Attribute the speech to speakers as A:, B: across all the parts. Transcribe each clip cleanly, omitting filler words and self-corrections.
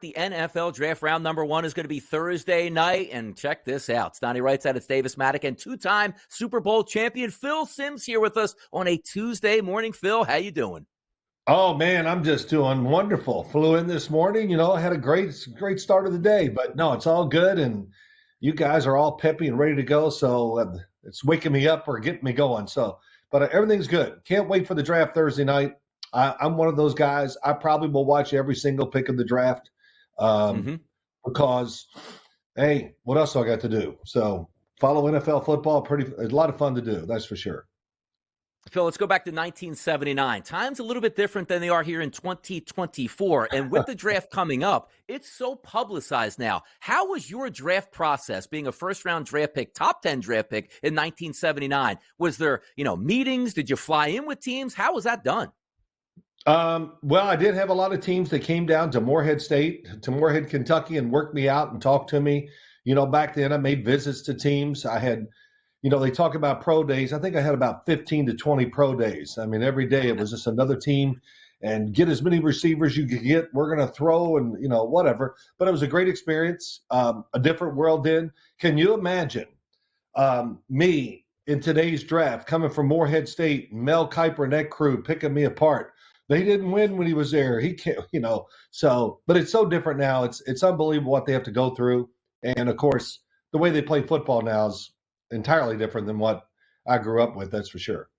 A: The NFL draft round number 1 is going to be Thursday night, and check this out. Stoney writes out it's Davis Maddock and 2-time Super Bowl champion Phil Simms here with us on a Tuesday morning. Phil, how you doing?
B: Oh, man, I'm just doing wonderful. Flew in this morning, I had a great start of the day, but no, it's all good, and you guys are all peppy and ready to go, so it's waking me up or getting me going. But everything's good. Can't wait for the draft Thursday night. I'm one of those guys. I probably will watch every single pick of the draft. Because, hey, what else do I got to do? So follow NFL football, a lot of fun to do, that's for sure.
A: Phil, let's go back to 1979. Times a little bit different than they are here in 2024. And with the draft coming up, it's so publicized now. How was your draft process being a first-round draft pick, top 10 draft pick in 1979? Was there, meetings? Did you fly in with teams? How was that done?
B: Well, I did have a lot of teams that came down to Morehead State, to Morehead, Kentucky, and worked me out and talked to me. Back then I made visits to teams. I had, they talk about pro days. I think I had about 15 to 20 pro days. I mean, every day it was just another team and get as many receivers you could get. We're going to throw and, whatever. But it was a great experience, a different world then. Can you imagine me in today's draft coming from Morehead State, Mel Kiper and that crew picking me apart? They didn't win when he was there. He can't, but it's so different now. It's unbelievable what they have to go through. And of course, the way they play football now is entirely different than what I grew up with. That's for sure.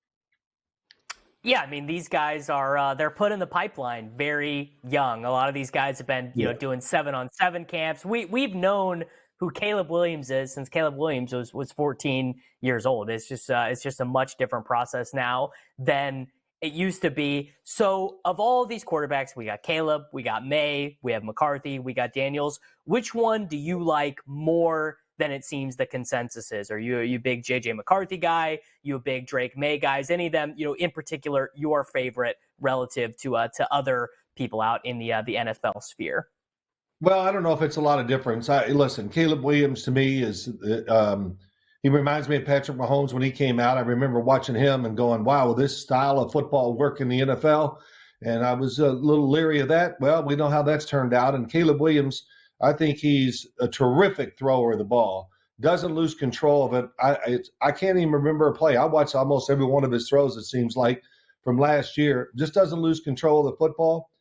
C: Yeah. I mean, these guys are, they're put in the pipeline very young. A lot of these guys have been, doing 7-on-7 camps. We've known who Caleb Williams is since Caleb Williams was 14 years old. It's just a much different process now than it used to be. So of all these quarterbacks, we got Caleb, we got Maye, we have McCarthy, we got Daniels. Which one do you like more than it seems the consensus is? Are you a big J.J. McCarthy guy? You a big Drake Maye guys? Any of them, in particular, your favorite relative to other people out in the NFL sphere?
B: Well, I don't know if it's a lot of difference. Listen, Caleb Williams to me is he reminds me of Patrick Mahomes when he came out. I remember watching him and going, wow, will this style of football work in the NFL? And I was a little leery of that. Well, we know how that's turned out. And Caleb Williams, I think he's a terrific thrower of the ball. Doesn't lose control of it. I can't even remember a play. I watched almost every one of his throws, it seems like, from last year. Just doesn't lose control of the football.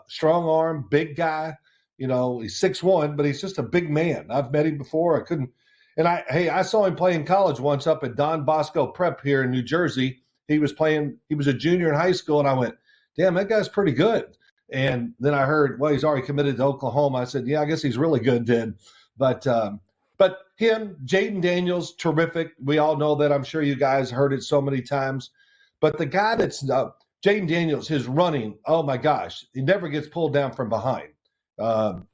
B: Strong arm, big guy. He's 6'1", but he's just a big man. I've met him before. I couldn't. And I saw him play in college once up at Don Bosco Prep here in New Jersey. He was a junior in high school, and I went, damn, that guy's pretty good. And then I heard, well, he's already committed to Oklahoma. I said, yeah, I guess he's really good then. But him, Jayden Daniels, terrific. We all know that. I'm sure you guys heard it so many times. But the guy that's Jayden Daniels, his running, oh my gosh, he never gets pulled down from behind.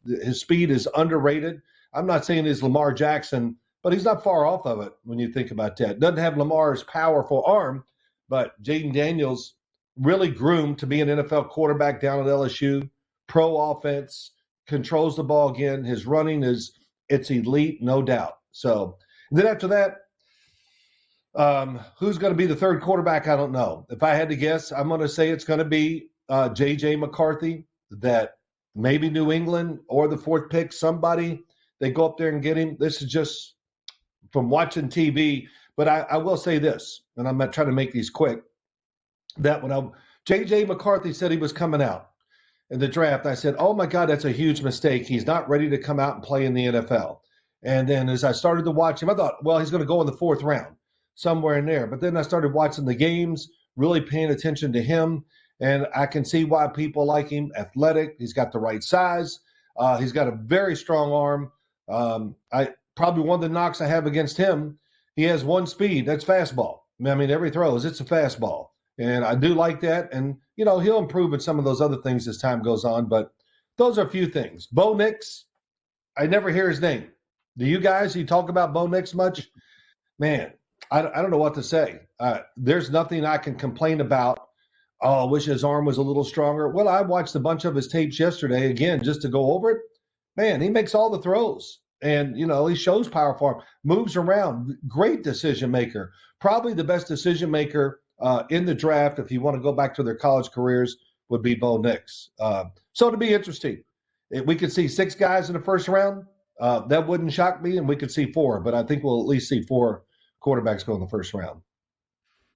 B: His speed is underrated. I'm not saying he's Lamar Jackson, but he's not far off of it when you think about that. Doesn't have Lamar's powerful arm, but Jayden Daniels really groomed to be an NFL quarterback down at LSU. Pro offense, controls the ball again. His running it's elite, no doubt. So then after that, who's going to be the third quarterback? I don't know. If I had to guess, I'm going to say it's going to be J.J. McCarthy, that maybe New England or the fourth pick, somebody, they go up there and get him. This is just from watching TV. But I will say this, and I'm not trying to make these quick, that when J.J. McCarthy said he was coming out in the draft, I said, oh, my God, that's a huge mistake. He's not ready to come out and play in the NFL. And then as I started to watch him, I thought, well, he's going to go in the fourth round, somewhere in there. But then I started watching the games, really paying attention to him, and I can see why people like him. Athletic, he's got the right size. He's got a very strong arm. Probably one of the knocks I have against him, he has one speed. That's fastball. I mean, every throw it's a fastball. And I do like that. And, he'll improve in some of those other things as time goes on. But those are a few things. Bo Nix, I never hear his name. Do you guys? You talk about Bo Nix much? Man, I don't know what to say. There's nothing I can complain about. Oh, I wish his arm was a little stronger. Well, I watched a bunch of his tapes yesterday, again, just to go over it. Man, he makes all the throws. And, he shows power for him, moves around, great decision maker, probably the best decision maker in the draft, if you want to go back to their college careers, would be Bo Nix. So it'll be interesting. we could see 6 guys in the first round. That wouldn't shock me, and we could see 4, but I think we'll at least see 4 quarterbacks go in the first round.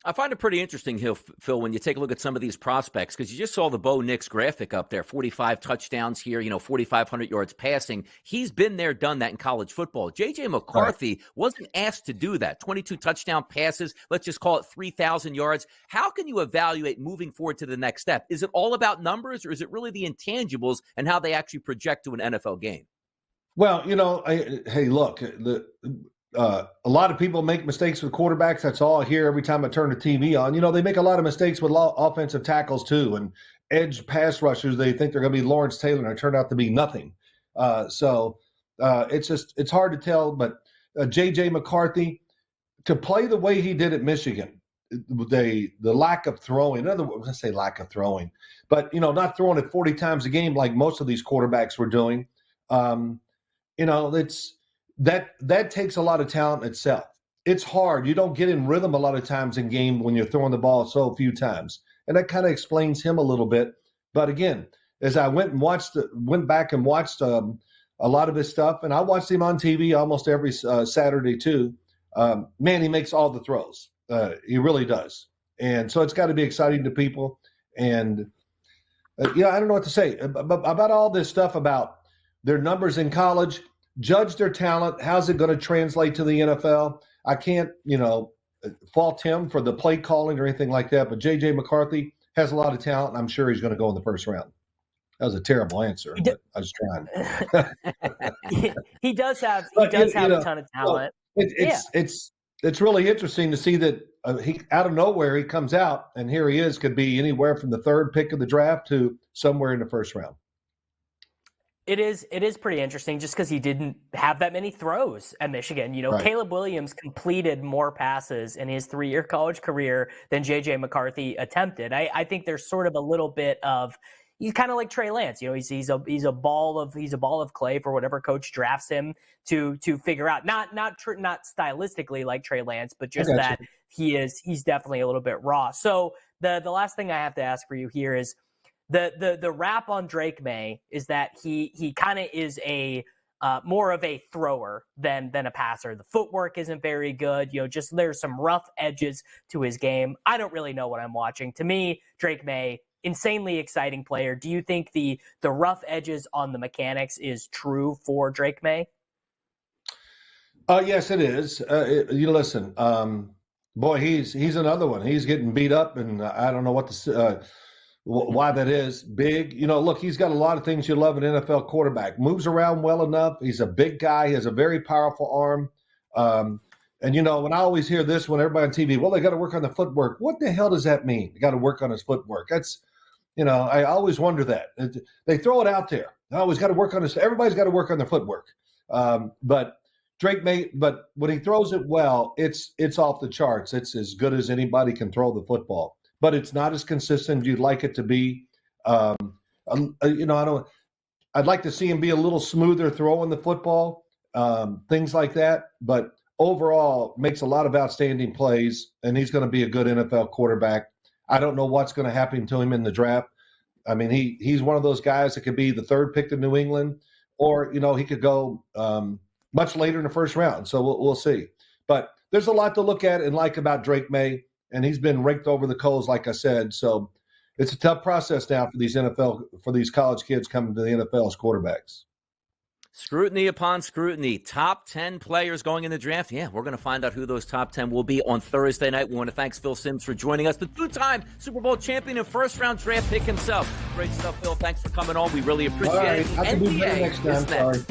A: I find it pretty interesting, Phil, when you take a look at some of these prospects, because you just saw the Bo Nix graphic up there, 45 touchdowns here, 4,500 yards passing. He's been there, done that in college football. J.J. McCarthy wasn't asked to do that. 22 touchdown passes, let's just call it 3,000 yards. How can you evaluate moving forward to the next step? Is it all about numbers, or is it really the intangibles and how they actually project to an NFL game?
B: Well, hey, look, a lot of people make mistakes with quarterbacks. That's all I hear every time I turn the TV on. They make a lot of mistakes with offensive tackles too, and edge pass rushers. They think they're going to be Lawrence Taylor, and it turned out to be nothing. So it's hard to tell. But J.J. McCarthy, to play the way he did at Michigan, the lack of throwing. In other words, I say lack of throwing, but not throwing it 40 times a game like most of these quarterbacks were doing. It's. That takes a lot of talent itself. It's hard. You don't get in rhythm a lot of times in game when you're throwing the ball so few times. And that kind of explains him a little bit. But again, as I went back and watched a lot of his stuff, and I watched him on TV almost every Saturday too, man, he makes all the throws. He really does. And so it's got to be exciting to people. And, I don't know what to say about all this stuff about their numbers in college. Judge their talent. How's it going to translate to the NFL? I can't, fault him for the play calling or anything like that. But J.J. McCarthy has a lot of talent, and I'm sure he's going to go in the first round. That was a terrible answer, but I was trying.
C: he does have a ton of talent.
B: It's really interesting to see that he out of nowhere he comes out, and here he is. Could be anywhere from the 3rd pick of the draft to somewhere in the first round.
C: It is pretty interesting just because he didn't have that many throws at Michigan.
B: Right.
C: Caleb Williams completed more passes in his 3-year college career than J.J. McCarthy attempted. I think there's sort of a little bit of he's kind of like Trey Lance. He's a ball of clay for whatever coach drafts him to figure out. Not stylistically like Trey Lance, but just that he's definitely a little bit raw. So the last thing I have to ask for you here is. The rap on Drake Maye is that he kind of is a more of a thrower than a passer. The footwork isn't very good. Just there's some rough edges to his game. I don't really know what I'm watching. To me, Drake Maye, insanely exciting player. Do you think the rough edges on the mechanics is true for Drake Maye?
B: Yes, it is. Listen, boy, he's another one. He's getting beat up, and I don't know what to. Why that is. Big. Look, he's got a lot of things you love an NFL quarterback. Moves around well enough. He's a big guy. He has a very powerful arm. And, when I always hear this when everybody on TV, well, they got to work on the footwork. What the hell does that mean? They got to work on his footwork. That's, I always wonder that. They throw it out there. They always got to work on this. Everybody's got to work on their footwork. But Drake Maye, but when he throws it well, it's off the charts. It's as good as anybody can throw the football. But it's not as consistent as you'd like it to be. I'd like to see him be a little smoother throwing the football, things like that. But overall, makes a lot of outstanding plays, and he's going to be a good NFL quarterback. I don't know what's going to happen to him in the draft. I mean, he's one of those guys that could be the 3rd pick to New England, or he could go much later in the first round. So we'll see. But there's a lot to look at and like about Drake Maye. And he's been raked over the coals, like I said. So it's a tough process now for these college kids coming to the NFL as quarterbacks.
A: Scrutiny upon scrutiny. Top 10 players going in the draft. Yeah, we're going to find out who those top 10 will be on Thursday night. We want to thank Phil Simms for joining us, the 2-time Super Bowl champion and first-round draft pick himself. Great stuff, Phil. Thanks for coming on. We really appreciate it.
B: I can do better next time. Sorry.